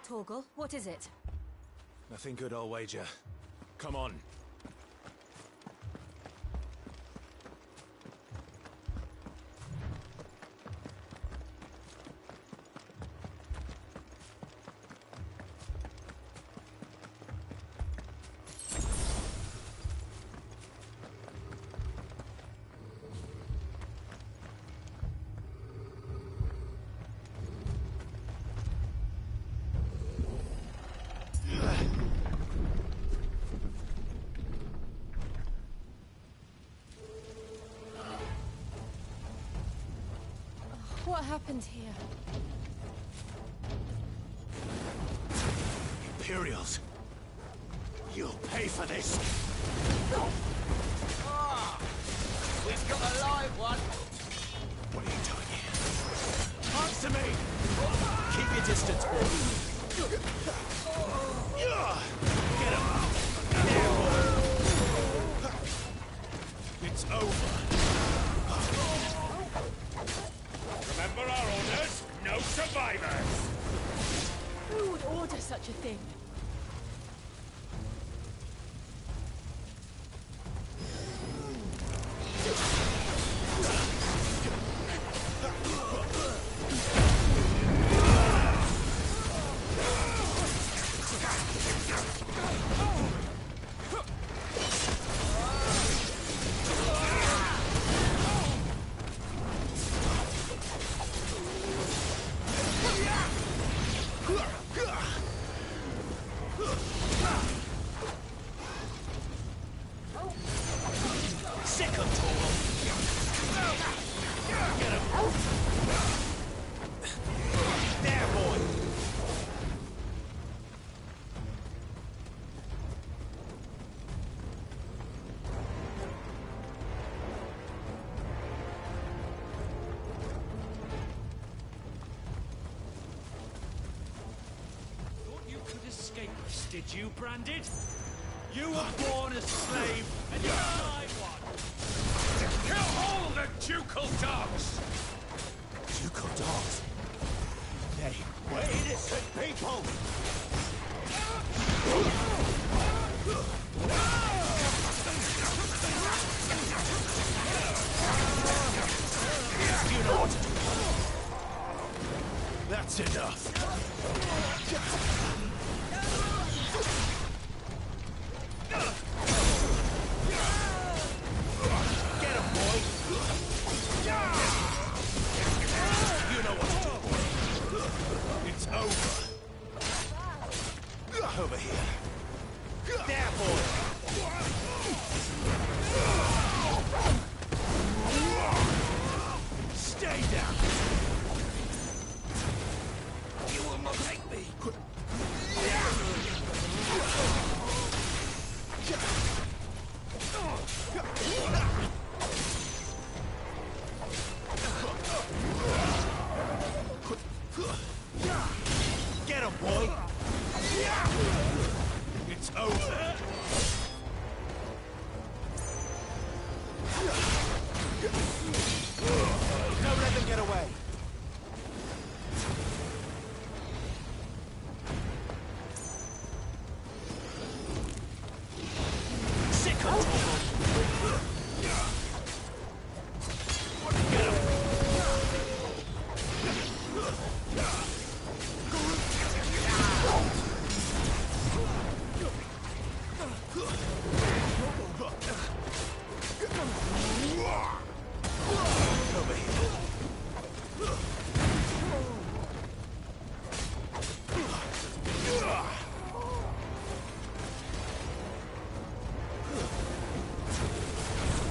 Torgal, what is it? Nothing good, I'll wager. Come on. What happened here? Imperials! You'll pay for this! Ah, we've got a live one! What are you doing here? Answer me! Keep your distance, boy! Get him! It's over! Remember our orders? No survivors! Who would order such a thing? Did you, Branded? You were born a slave, and you died one! Kill all the ducal dogs! Ducal dogs? They were innocent people! You know what to do. That's enough. Over here. There, boy! Stay down! You will not take me! Get him, boy! It's over! Don't let them get away! Sick of Get him! Over here.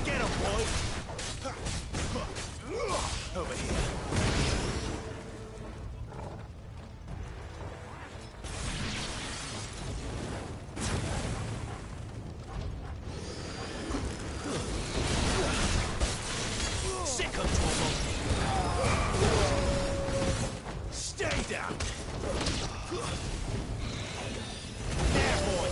Get him, boy! Over here. Stay down! There, boy!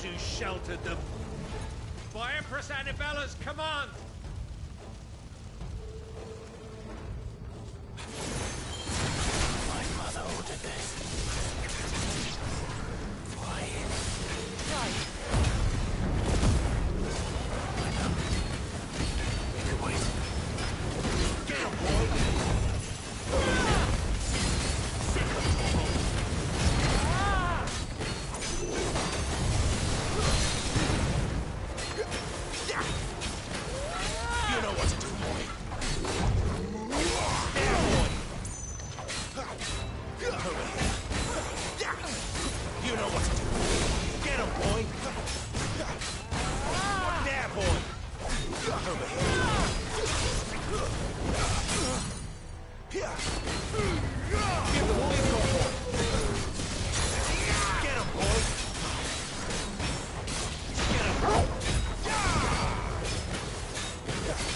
who sheltered them. By Empress Annabella's command! My mother ordered this. Why? Right. I know. We can wait. Get him, boy! Sick of trouble. You know what to do, boy. There, boy. Over here. You know what to do. Get him, boy. There, boy. Over here. Give the boy a go, boy. Get him, boy. Get him.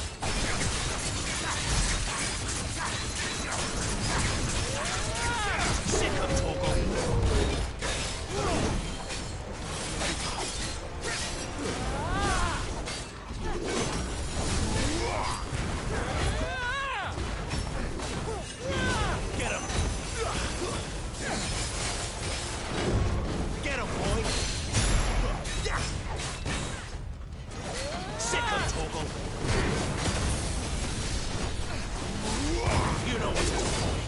Sick of Togo. Get him. Get him, boy. Sick of Togo. You know what to do, boy.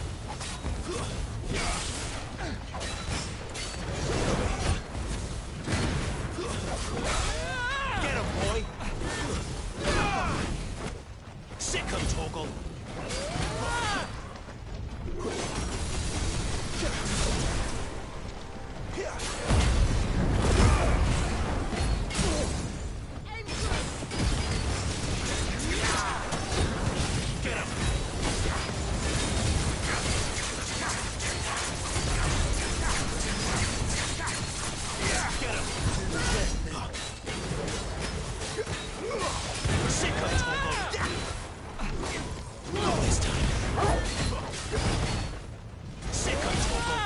Get him, boy. Sick of Toggle. Get him. Get him. Sick of Togo. Not this time. Sick of Togo.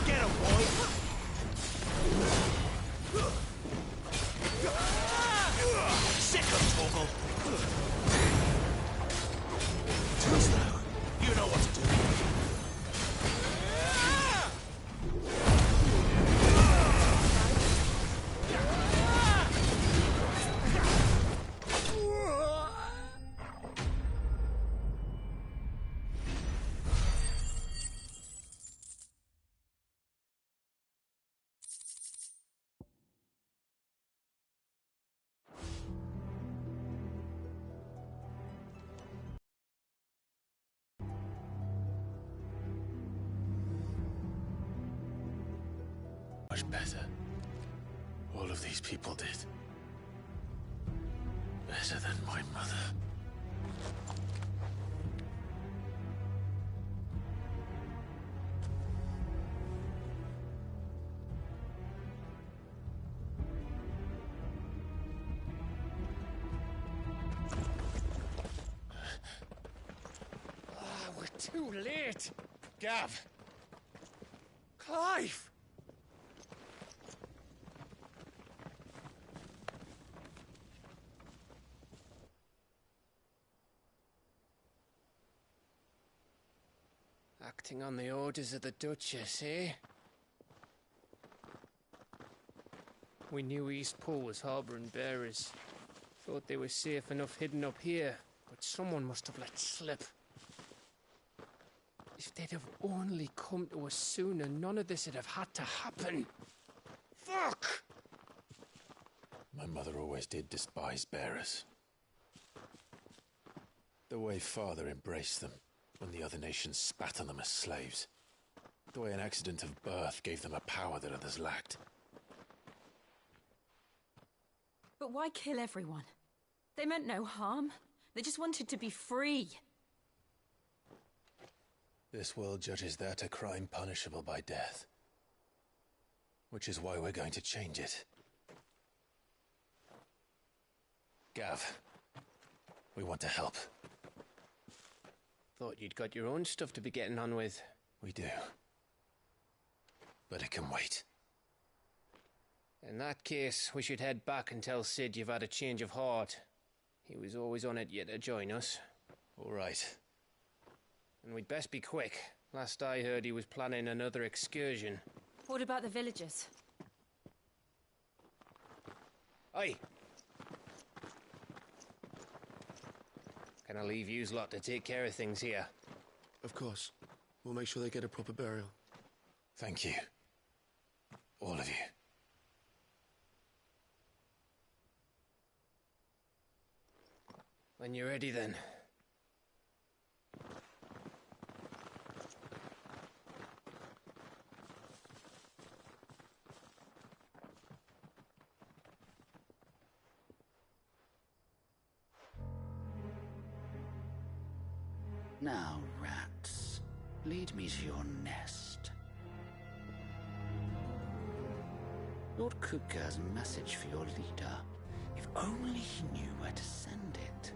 Get him, boy. Sick of Toggle. Too slow. You know what to do. Much better. All of these people did. Better than my mother. We're too late. Gav. Clive. Acting on the orders of the Duchess, eh? We knew East Pool was harbouring bearers. Thought they were safe enough hidden up here, but someone must have let slip. If they'd have only come to us sooner, none of this would have had to happen. Fuck! My mother always did despise bearers. The way Father embraced them when the other nations spat on them as slaves. The way an accident of birth gave them a power that others lacked. But why kill everyone? They meant no harm. They just wanted to be free. This world judges that a crime punishable by death. which is why we're going to change it. Gav, we want to help. Thought you'd got your own stuff to be getting on with. We do. But it can wait. In that case, we should head back and tell Sid you've had a change of heart. He was always on it yet to join us. All right. And we'd best be quick. Last I heard, he was planning another excursion. What about the villagers? Aye. Can I leave yous lot to take care of things here? Of course. We'll make sure they get a proper burial. Thank you. All of you. When you're ready, then. Now, rats, lead me to your nest. Lord Kupka has a message for your leader. If only he knew where to send it.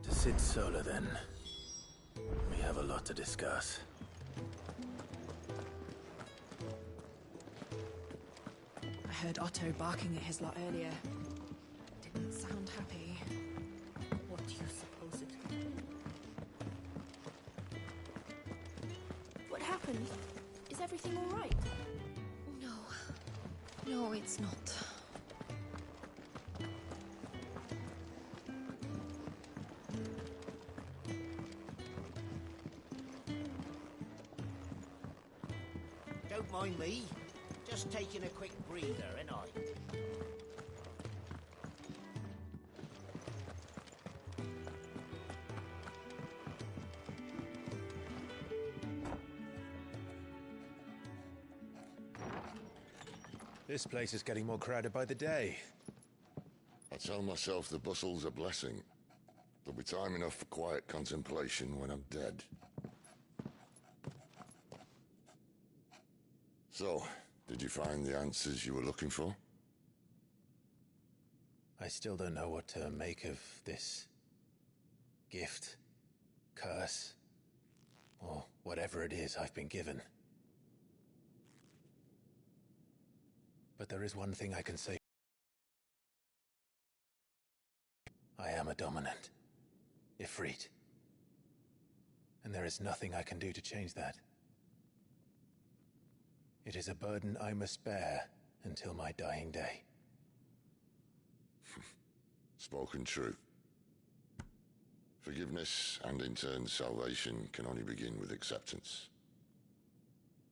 To Sid Solar, then. We have a lot to discuss. I heard Otto barking at his lot earlier. Didn't sound happy. What do you suppose it? What happened? Is everything all right? No. No, it's not. Don't mind me. Just taking a quick breather, ain't I? This place is getting more crowded by the day. I tell myself the bustle's a blessing. There'll be time enough for quiet contemplation when I'm dead. So, did you find the answers you were looking for? I still don't know what to make of this gift, curse, or whatever it is I've been given. But there is one thing I can say. I am a dominant, Ifrit. And there is nothing I can do to change that. It is a burden I must bear until my dying day. Spoken true. Forgiveness and in turn salvation can only begin with acceptance.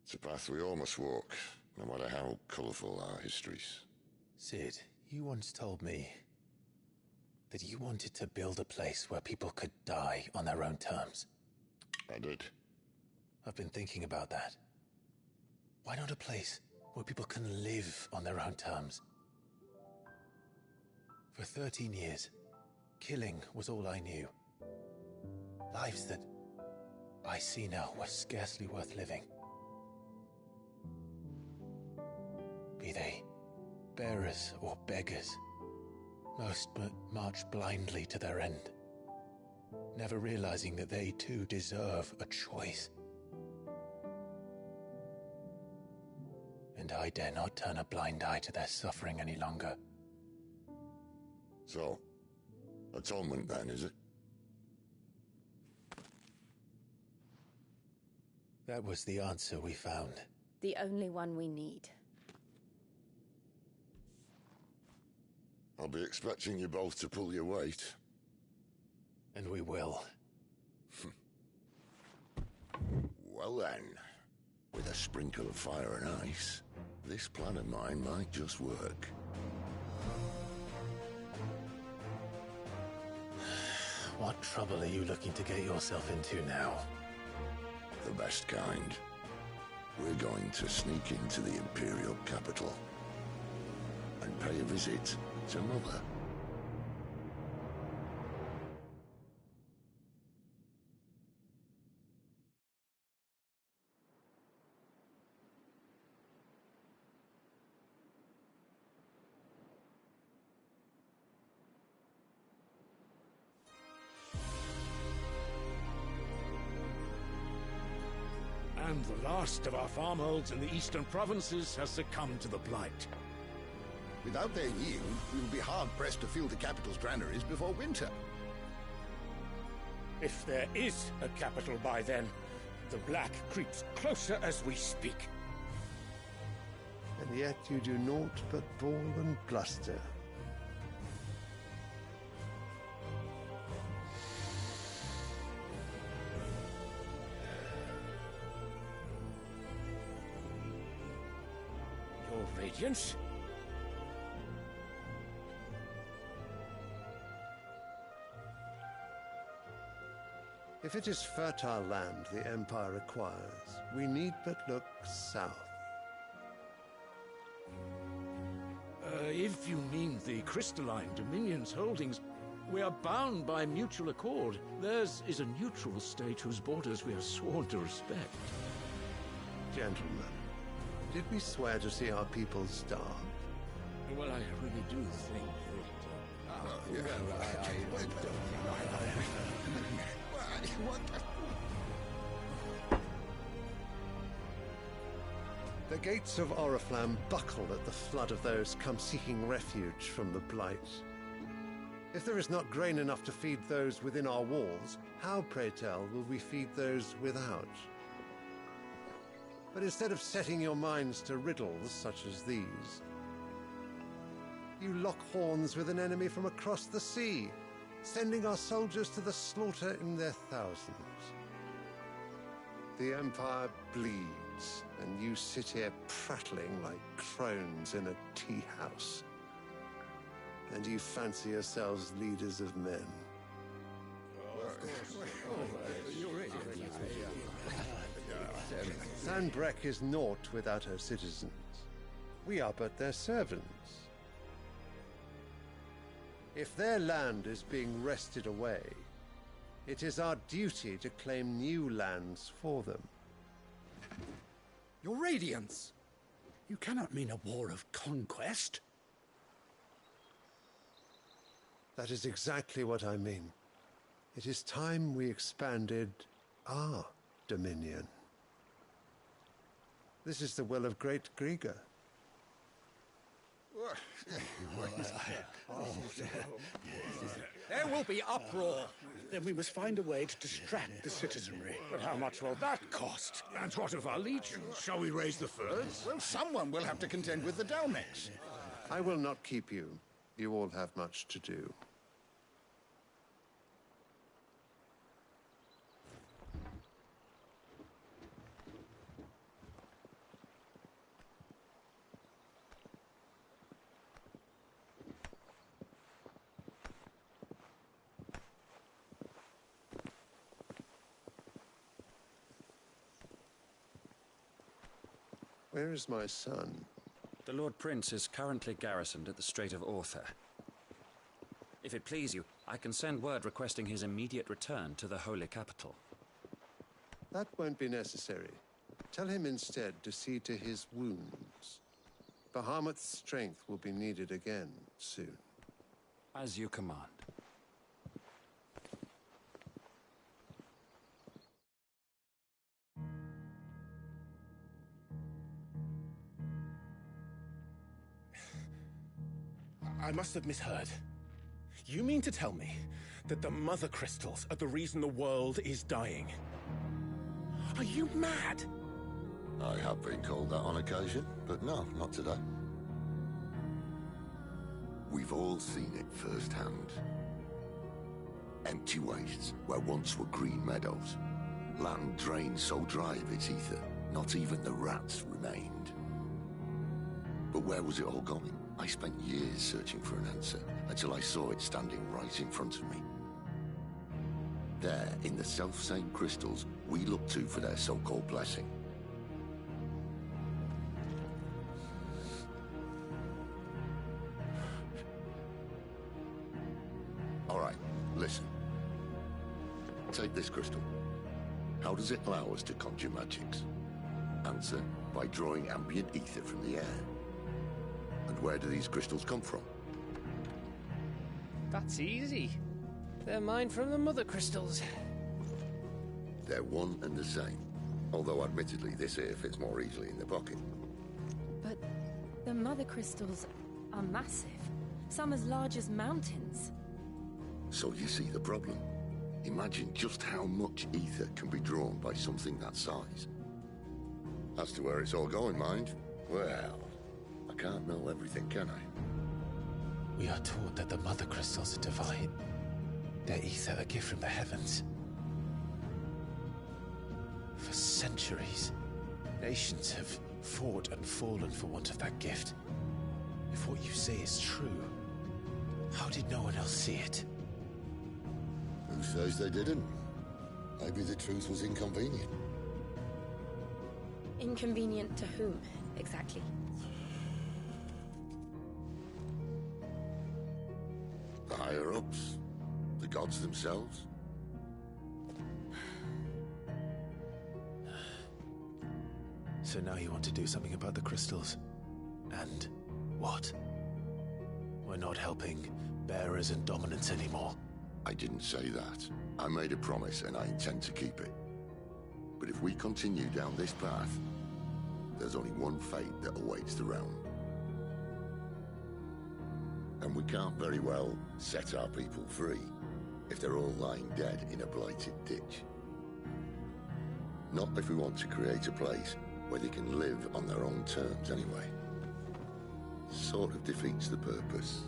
It's a path we all must walk, no matter how colourful our histories. Sid, you once told me that you wanted to build a place where people could die on their own terms. I did. I've been thinking about that. Why not a place where people can live on their own terms? For 13 years, killing was all I knew. Lives that I see now were scarcely worth living. Be they bearers or beggars, most march blindly to their end, never realizing that they too deserve a choice. And I dare not turn a blind eye to their suffering any longer. So, atonement then, is it? That was the answer we found. The only one we need. I'll be expecting you both to pull your weight. And we will. Well then, with a sprinkle of fire and ice, this plan of mine might just work. What trouble are you looking to get yourself into now? The best kind. We're going to sneak into the Imperial capital and pay a visit to Mother. And the last of our farmholds in the eastern provinces has succumbed to the blight. Without their yield, we will be hard-pressed to fill the capital's granaries before winter. If there is a capital by then, the black creeps closer as we speak. And yet you do naught but bawl and bluster. Your Radiance? If it is fertile land the Empire requires, we need but look south. If you mean the crystalline Dominion's holdings, we are bound by mutual accord. Theirs is a neutral state whose borders we are sworn to respect. Gentlemen, did we swear to see our people starve? Well, I really do think The gates of Oriflamme buckle at the flood of those come seeking refuge from the blight. If there is not grain enough to feed those within our walls, how, pray tell, will we feed those without? But instead of setting your minds to riddles such as these, you lock horns with an enemy from across the sea, sending our soldiers to the slaughter in their thousands. The Empire bleeds, and you sit here prattling like crones in a tea house. And you fancy yourselves leaders of men. Sanbreque is naught without her citizens. We are but their servants. If their land is being wrested away, it is our duty to claim new lands for them. Your Radiance! You cannot mean a war of conquest. That is exactly what I mean. It is time we expanded our dominion. This is the will of great Grieger. There will be uproar. Then we must find a way to distract the citizenry. But how much will that cost? And what of our legions? Shall we raise the furs? Well, someone will have to contend with the Dalmex. I will not keep you. You all have much to do. Where is my son? The Lord Prince is currently garrisoned at the Strait of Orther. If it please you, I can send word requesting his immediate return to the Holy Capital. That won't be necessary. Tell him instead to see to his wounds. Bahamut's strength will be needed again soon. As you command. I must have misheard. You mean to tell me that the Mother Crystals are the reason the world is dying? Are you mad? I have been called that on occasion, but no, not today. We've all seen it firsthand. Empty wastes where once were green meadows. Land drained so dry of its ether, not even the rats remained. But where was it all going? I spent years searching for an answer, until I saw it standing right in front of me. There, in the self-same crystals we look to for their so-called blessing. All right, listen. Take this crystal. How does it allow us to conjure magics? Answer, by drawing ambient ether from the air. And where do these crystals come from? That's easy. They're mine from the mother crystals. They're one and the same. Although admittedly this here fits more easily in the pocket. But the mother crystals are massive. Some as large as mountains. So you see the problem. Imagine just how much ether can be drawn by something that size. As to where it's all going, mind, well, I can't know everything, can I? We are taught that the mother crystals are divine. Their ether a gift from the heavens. For centuries, nations have fought and fallen for want of that gift. If what you say is true, how did no one else see it? Who says they didn't? Maybe the truth was inconvenient. Inconvenient to whom, exactly? The higher-ups? The gods themselves? So now you want to do something about the crystals? And what? We're not helping bearers and dominants anymore. I didn't say that. I made a promise and I intend to keep it. But if we continue down this path, there's only one fate that awaits the realm. And we can't very well set our people free if they're all lying dead in a blighted ditch. Not if we want to create a place where they can live on their own terms anyway. Sort of defeats the purpose.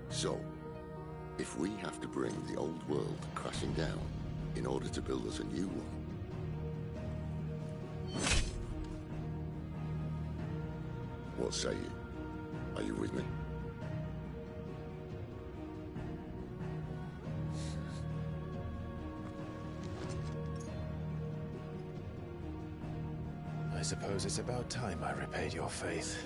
So, if we have to bring the old world crashing down in order to build us a new one, what say you? Are you with me? I suppose it's about time I repaid your faith.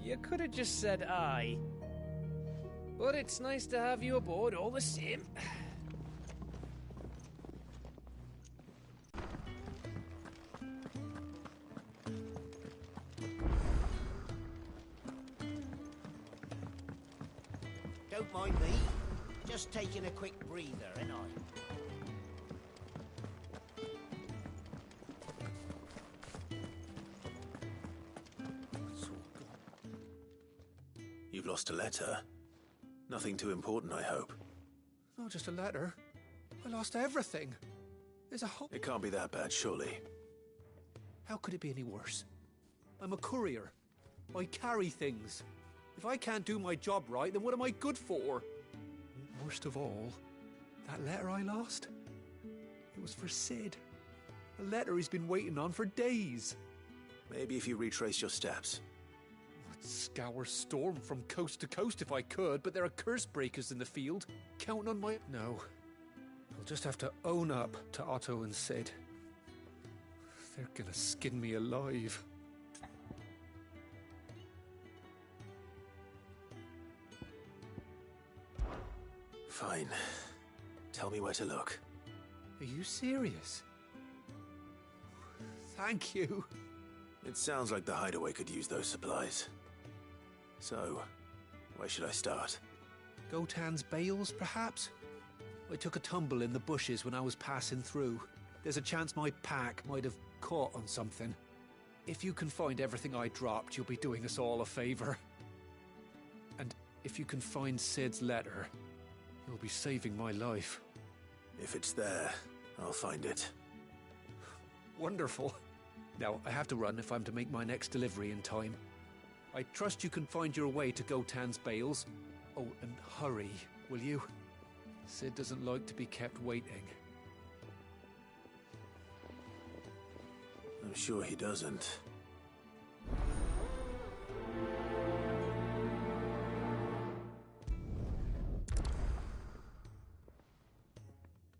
You could have just said aye. But it's nice to have you aboard all the same. Don't mind me. Just taking a quick breather, ain't I? You've lost a letter. Nothing too important, I hope. Not just a letter. I lost everything. There's a whole... It can't be that bad, surely. How could it be any worse? I'm a courier. I carry things. If I can't do my job right, then what am I good for? Worst of all, that letter I lost? It was for Sid. A letter he's been waiting on for days. Maybe if you retrace your steps. I'd scour Storm from coast to coast if I could, but there are curse breakers in the field. Counting on my... No. I'll just have to own up to Otto and Sid. They're gonna skin me alive. Fine. Tell me where to look. Are you serious? Thank you. It sounds like the hideaway could use those supplies. So, where should I start? Gotan's bales, perhaps? I took a tumble in the bushes when I was passing through. There's a chance my pack might have caught on something. If you can find everything I dropped, you'll be doing us all a favor. And if you can find Sid's letter, you'll be saving my life. If it's there, I'll find it. Wonderful. Now, I have to run if I'm to make my next delivery in time. I trust you can find your way to Gotan's bales. Oh, and hurry, will you? Sid doesn't like to be kept waiting. I'm sure he doesn't.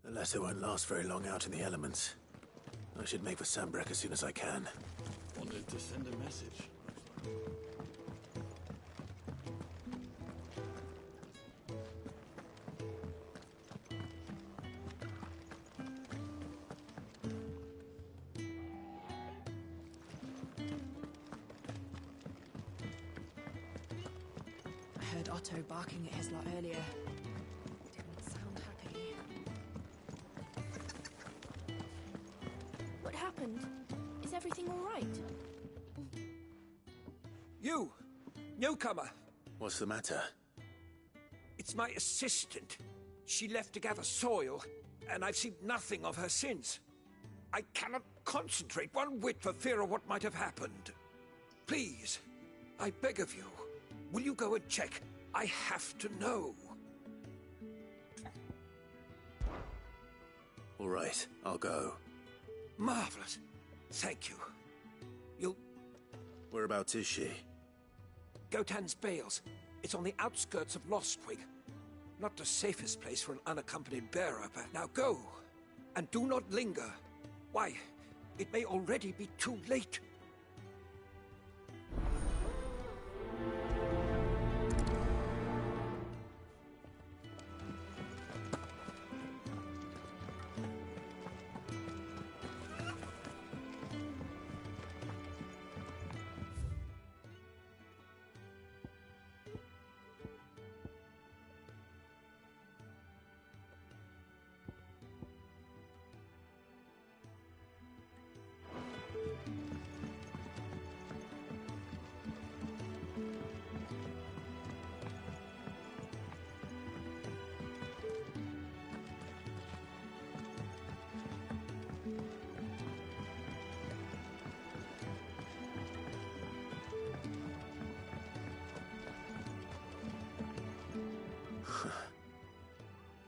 The letter won't last very long out in the elements. I should make for Sambrek as soon as I can. Wanted to send a message. I heard Otto barking at his lot earlier. Didn't sound happy. What happened? Is everything all right? You! Newcomer! What's the matter? It's my assistant. She left to gather soil, and I've seen nothing of her since. I cannot concentrate one whit for fear of what might have happened. Please, I beg of you, will you go and check? I have to know. All right, I'll go. Marvelous. Thank you. You'll... Whereabouts is she? Gotan's Bales. It's on the outskirts of Lostwig. Not the safest place for an unaccompanied bearer, but now go. And do not linger. Why, it may already be too late.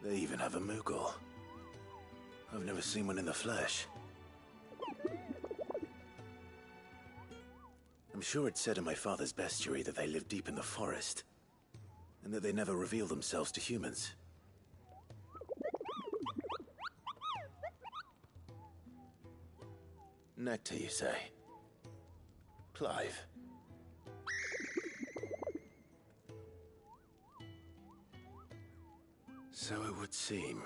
They even have a Moogle. I've never seen one in the flesh. I'm sure it said in my father's bestiary that they live deep in the forest, and that they never reveal themselves to humans. Nectar, you say? Clive. So it would seem.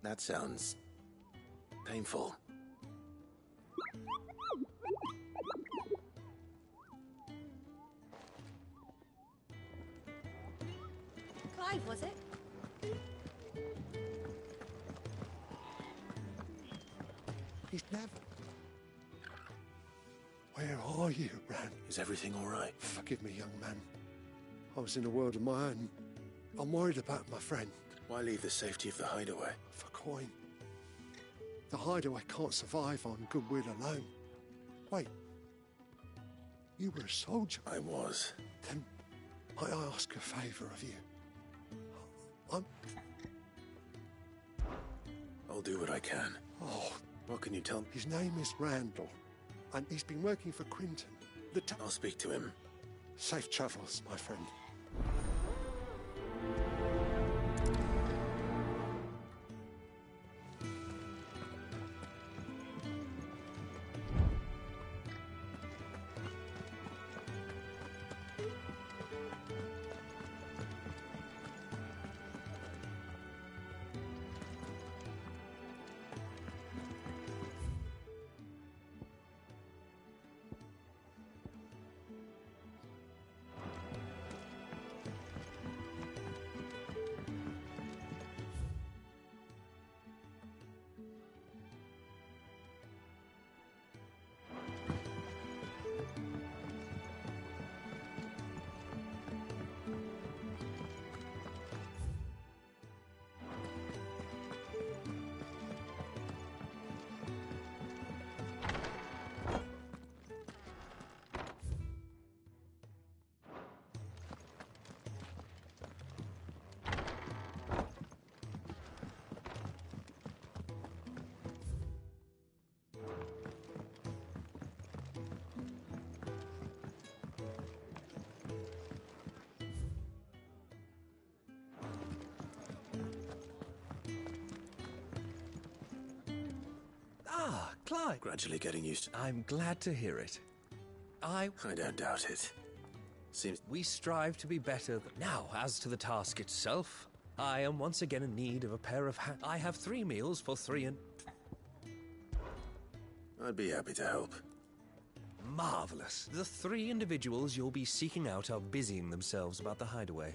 That sounds painful. Clive, was it? He's never... Where are you, Ran? Is everything all right? Forgive me, young man. I was in a world of my own. I'm worried about my friend. Why leave the safety of the hideaway? For coin. The hideaway can't survive on goodwill alone. Wait. You were a soldier. I was. Then I ask a favour of you. I'll do what I can. Oh. What can you tell me? His name is Randall, and he's been working for Quinton. I'll speak to him. Safe travels, my friend. Clive. Gradually getting used to... I'm glad to hear it. I don't doubt it. Seems... We strive to be better. Now, as to the task itself, I am once again in need of a pair of hands. I have 3 meals for 3 and... I'd be happy to help. Marvelous. The 3 individuals you'll be seeking out are busying themselves about the hideaway.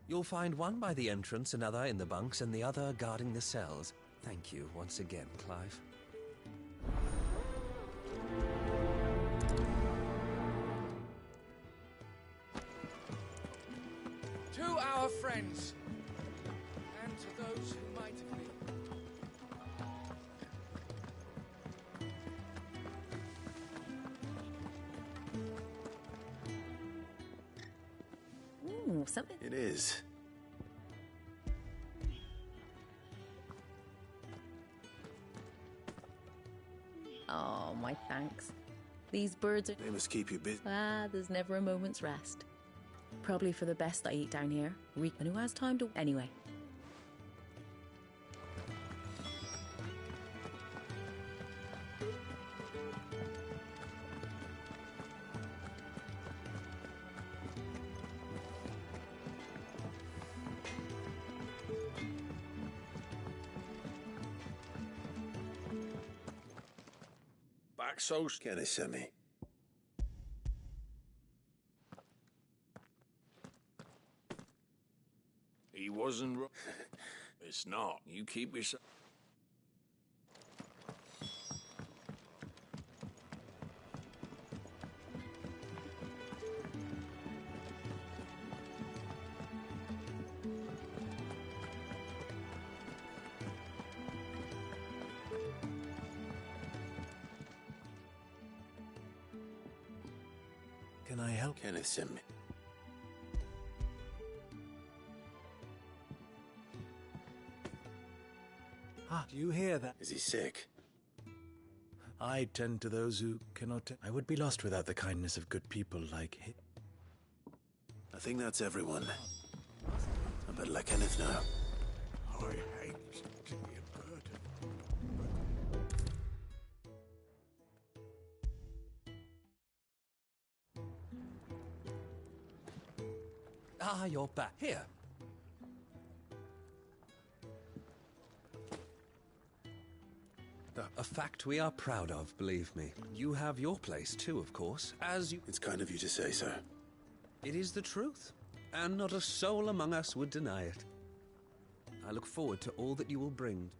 You'll find one by the entrance, another in the bunks, and the other guarding the cells. Thank you once again, Clive. To our friends, and to those who might have been. Ooh, something. It is. Oh, my thanks. These birds are... They must keep you busy. There's never a moment's rest. Probably for the best I eat down here. And who has time to... Anyway. Back so... Can I send me? He wasn't wrong. It's not. You keep yourself... Can I help? Kenneth sent me. Do you hear that? Is he sick? I tend to those who cannot... I would be lost without the kindness of good people like him. I think that's everyone. I better let Kenneth know. I hate to be a burden. Ah, you're back. Here. A fact we are proud of, believe me. You have your place too, of course, as you... It's kind of you to say so. It is the truth, and not a soul among us would deny it. I look forward to all that you will bring.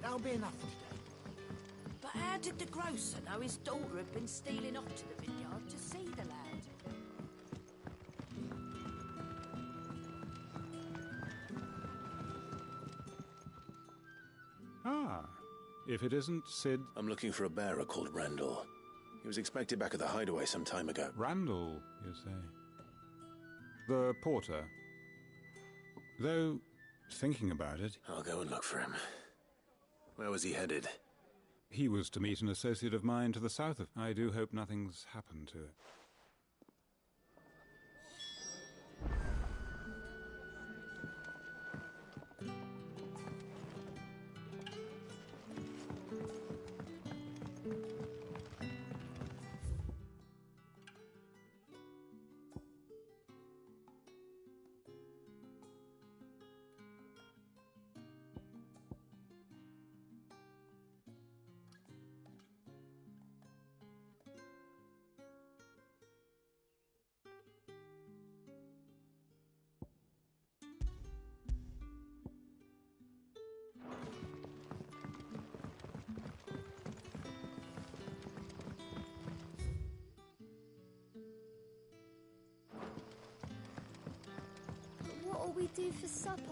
That'll be enough for today. But how did the grocer know his daughter had been stealing off to the vineyard to see the lad? If it isn't Sid... I'm looking for a bearer called Randall. He was expected back at the hideaway some time ago. Randall, you say? The porter. Though, thinking about it... I'll go and look for him. Where was he headed? He was to meet an associate of mine to the south of... I do hope nothing's happened to it. we do for supper?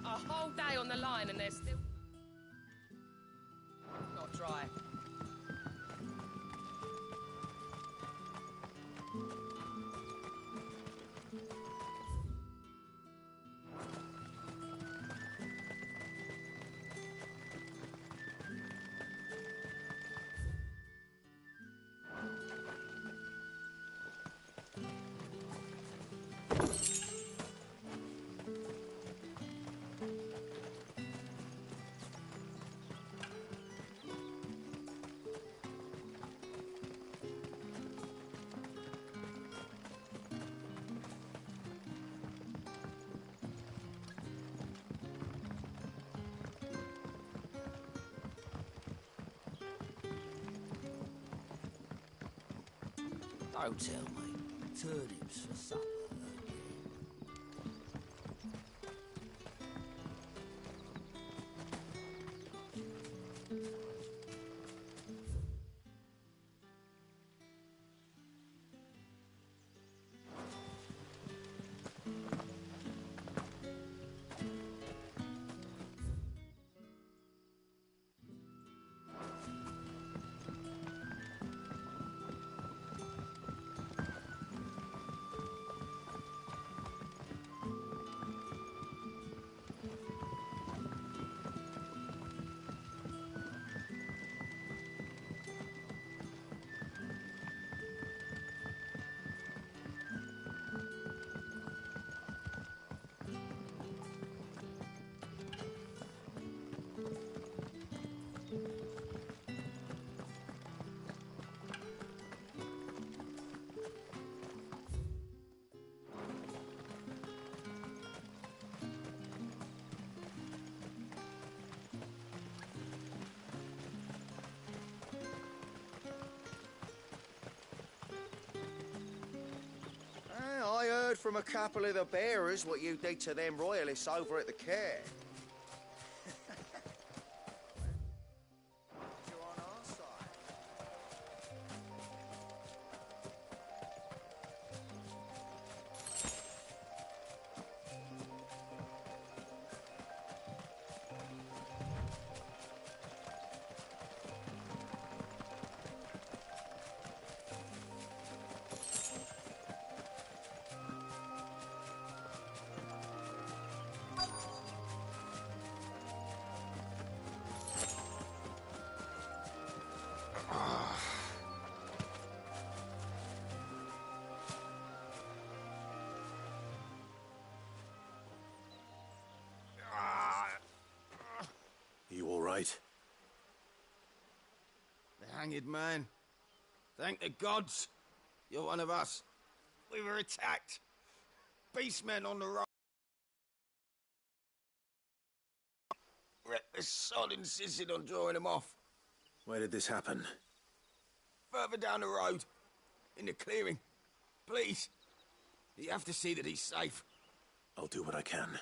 A whole day on the line and they're still not dry. Don't tell me. Turnips for supper. I heard from a couple of the bearers what you did to them royalists over at the care. You're on our side. You all right? The hanged man. Thank the gods. You're one of us. We were attacked. Beastmen on the road. The sod insisted on drawing them off. Where did this happen? Further down the road. In the clearing. Please. You have to see that he's safe. I'll do what I can.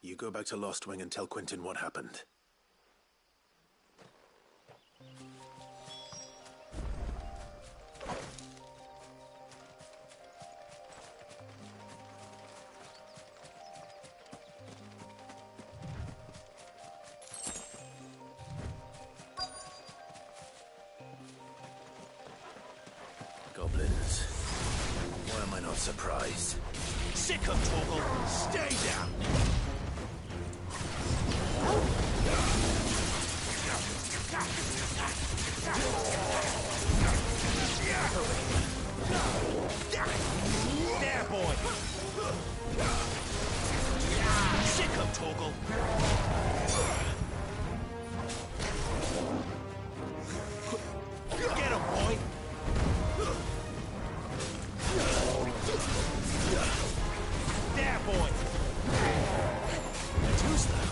You go back to Lost Wing and tell Quentin what happened. Goblins. Why am I not surprised? Sick of Torgal! Stay down! There, boy! Sick of Torgal! Get him, boy! There, boy! Too slow.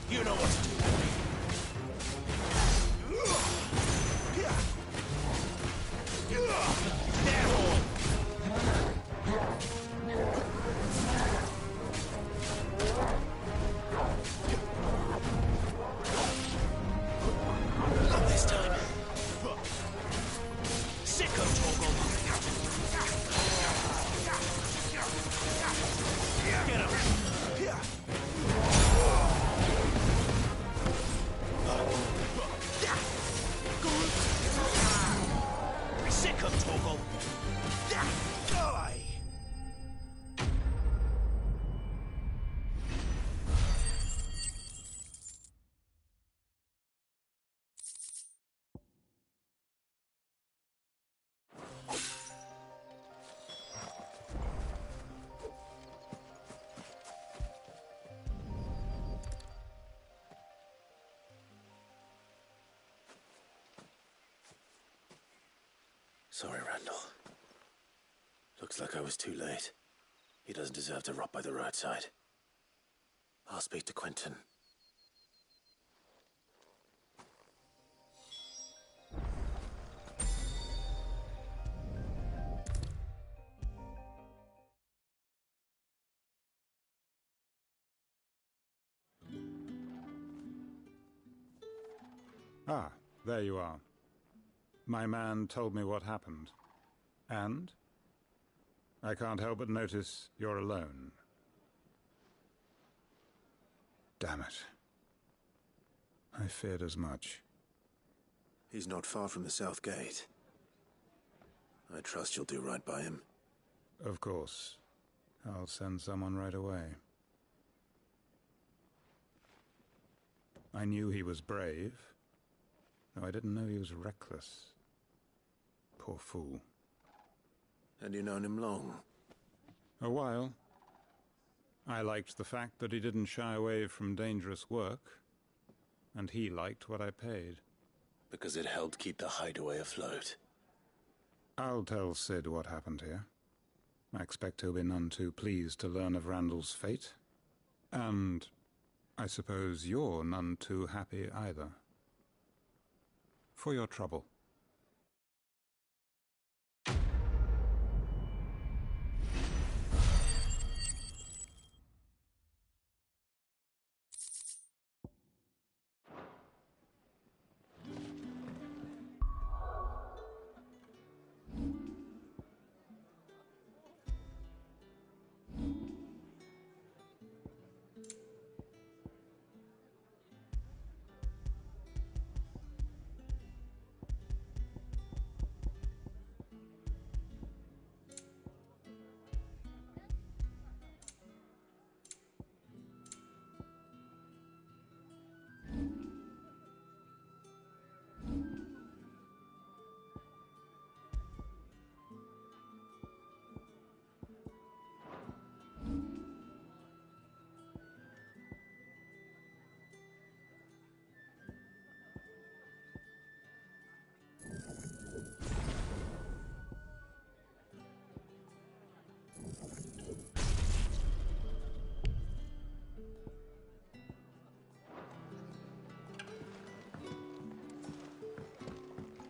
You know what to do. Not this time. Sicko Toggle. Get him. Sicko Toggle. Die. Sorry, Randall. Looks like I was too late. He doesn't deserve to rot by the roadside. I'll speak to Quentin. Ah, there you are. My man told me what happened. And? I can't help but notice you're alone. Damn it. I feared as much. He's not far from the South Gate. I trust you'll do right by him. Of course. I'll send someone right away. I knew he was brave, though I didn't know he was reckless. Poor fool. And you known him long? A while. I liked the fact that he didn't shy away from dangerous work, and he liked what I paid. Because it helped keep the hideaway afloat. I'll tell Sid what happened here. I expect he'll be none too pleased to learn of Randall's fate. And I suppose you're none too happy either. For your trouble.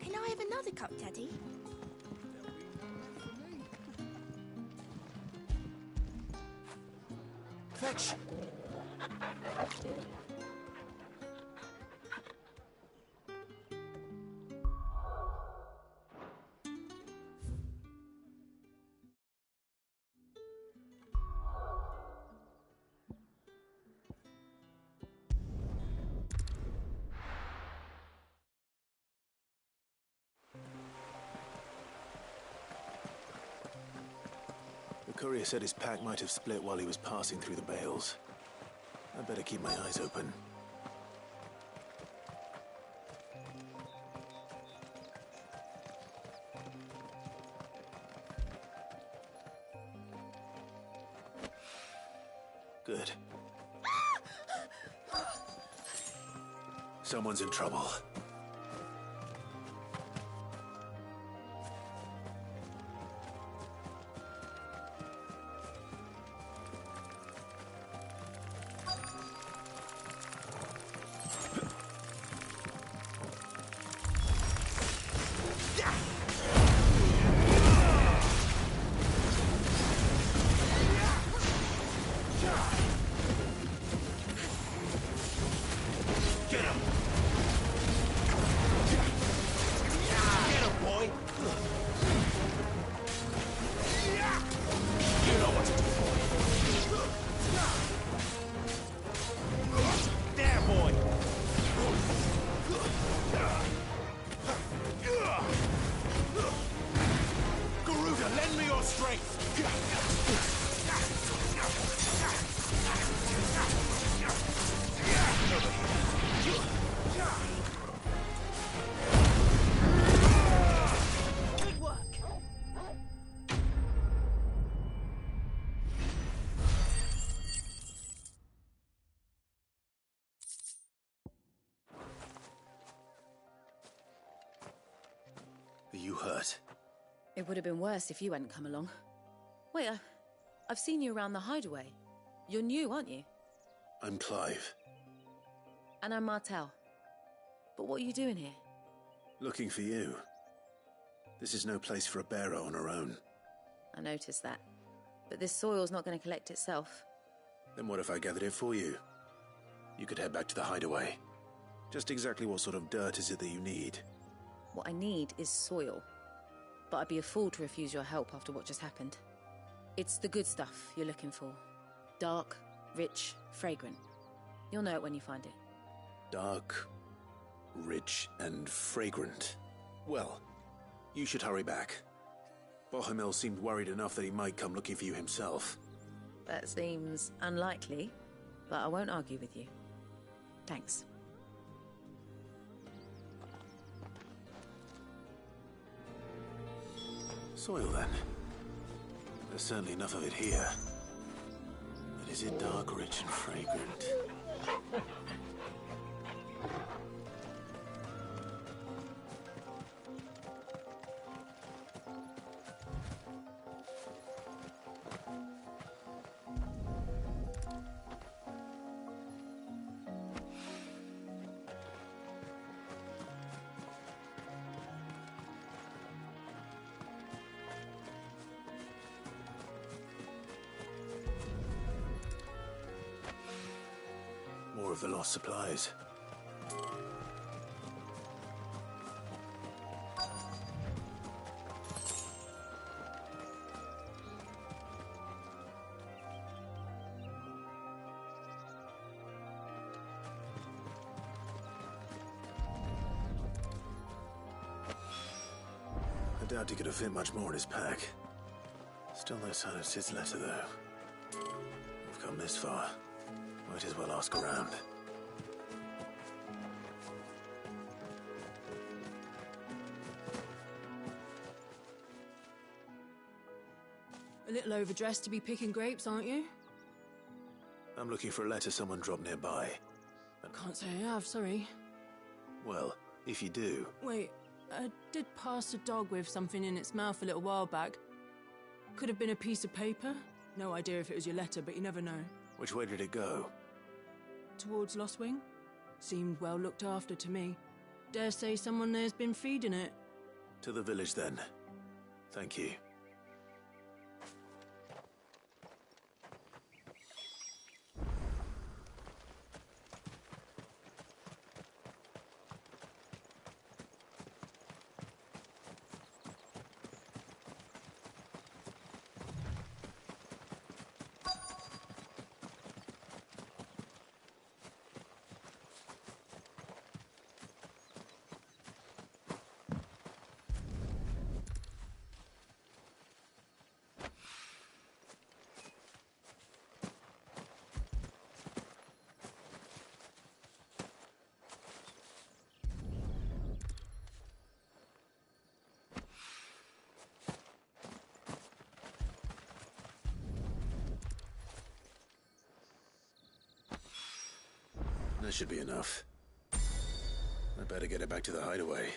Can I have another cup, Daddy? Fetch! The courier said his pack might have split while he was passing through the bales. I better keep my eyes open. Good. Someone's in trouble. Are you hurt? It would have been worse if you hadn't come along. Wait, I've seen you around the hideaway. You're new, aren't you? I'm Clive. And I'm Martel. But what are you doing here? Looking for you. This is no place for a bearer on her own. I noticed that. But this soil's not going to collect itself. Then what if I gathered it for you? You could head back to the hideaway. Just exactly what sort of dirt is it that you need? What I need is soil. But I'd be a fool to refuse your help after what just happened. It's the good stuff you're looking for. Dark, rich, fragrant. You'll know it when you find it. Dark, rich, and fragrant. Well, you should hurry back. Bohemil seemed worried enough that he might come looking for you himself. That seems unlikely, but I won't argue with you. Thanks. Soil, then. There's certainly enough of it here. But is it dark, rich, and fragrant? More of the lost supplies. I doubt he could have fit much more in his pack. Still no sign of Sid's letter, though. We've come this far. Might as well ask around. A little overdressed to be picking grapes, aren't you? I'm looking for a letter someone dropped nearby. Can't say I have, sorry. Well, if you do... Wait, I did pass a dog with something in its mouth a little while back. Could have been a piece of paper. No idea if it was your letter, but you never know. Which way did it go? Towards Lost Wing? Seemed well looked after to me. Dare say someone there's been feeding it. To the village, then. Thank you. That should be enough. I better get it back to the hideaway.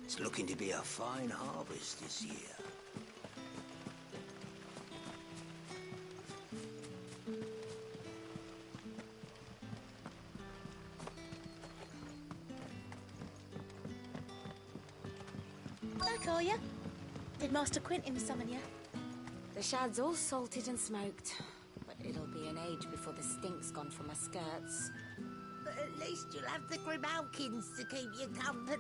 It's looking to be a fine harvest this year. Back, are you? Did Master Quentin summon you? The shad's all salted and smoked, but it'll be an age before the stink's gone from my skirts. But at least you'll have the Grimalkins to keep you company.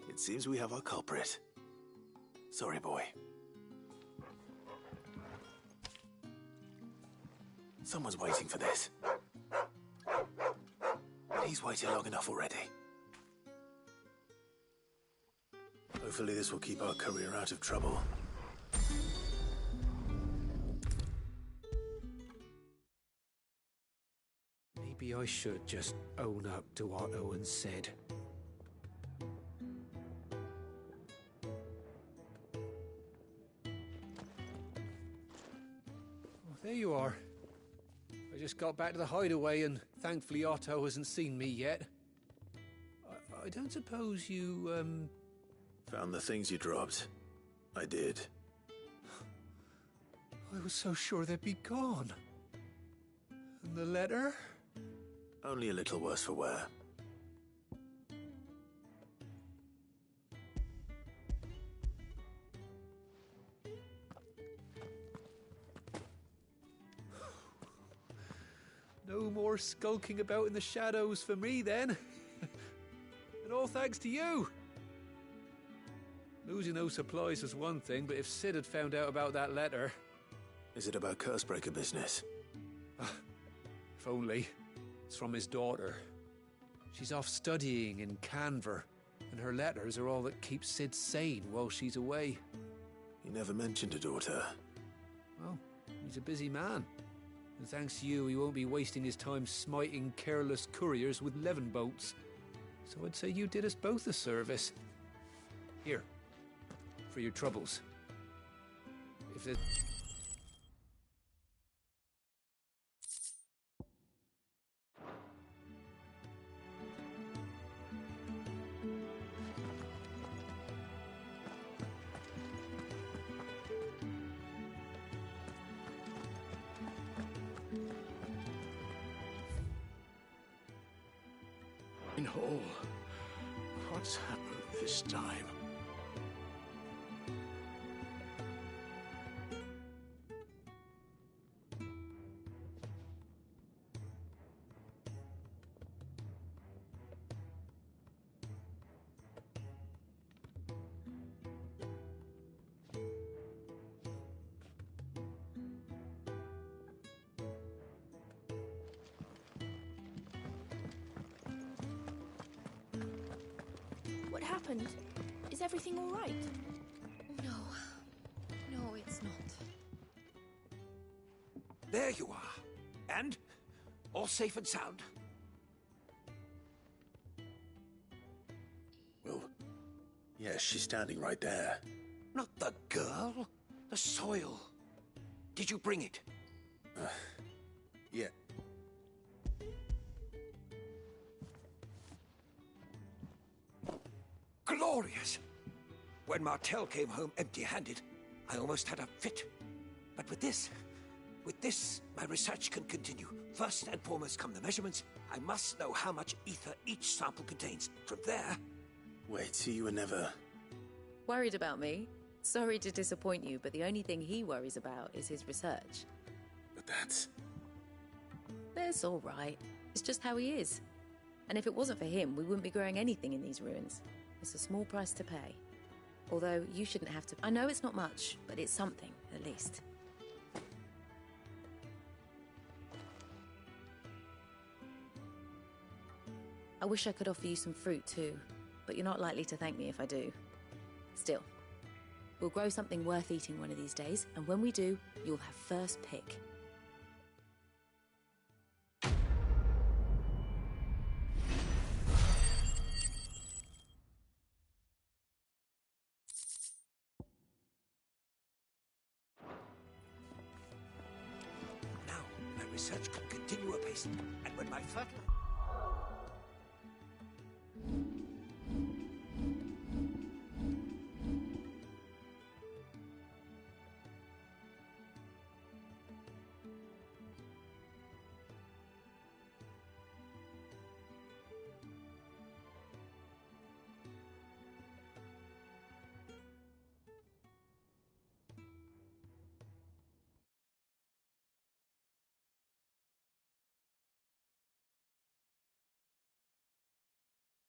It seems we have our culprit. Sorry, boy. Someone's waiting for this. He's waited long enough already. Hopefully this will keep our career out of trouble. Maybe I should just own up to what Owen said. There you are. I just got back to the hideaway and thankfully Otto hasn't seen me yet. I don't suppose you, Found the things you dropped. I did. I was so sure they'd be gone. And the letter? Only a little worse for wear. No more skulking about in the shadows for me, then. And all thanks to you. Losing those supplies was one thing, but if Sid had found out about that letter... Is it about Cursebreaker business? If only. It's from his daughter. She's off studying in Canver, and her letters are all that keep Sid sane while she's away. He never mentioned a daughter. Well, he's a busy man. And thanks to you, he won't be wasting his time smiting careless couriers with levin bolts. So I'd say you did us both a service. Here, for your troubles. If there's... In Hall, what's happened this time? What happened? Is everything all right? No. No, it's not. There you are. And? All safe and sound? Well, yes, she's standing right there. Not the girl. The soil. Did you bring it? Yeah. Glorious! When Martel came home empty-handed, I almost had a fit. But with this, With this, my research can continue. First and foremost come the measurements. I must know how much ether each sample contains. From there... Wait, so you were never... Worried about me? Sorry to disappoint you, but the only thing he worries about is his research. But that's... That's all right. It's just how he is. And if it wasn't for him, we wouldn't be growing anything in these ruins. It's a small price to pay. Although, you shouldn't have to... I know it's not much, but it's something, at least. I wish I could offer you some fruit too, but you're not likely to thank me if I do. Still, we'll grow something worth eating one of these days, and when we do, you'll have first pick. Now, my research can continue apace, and when my fertile...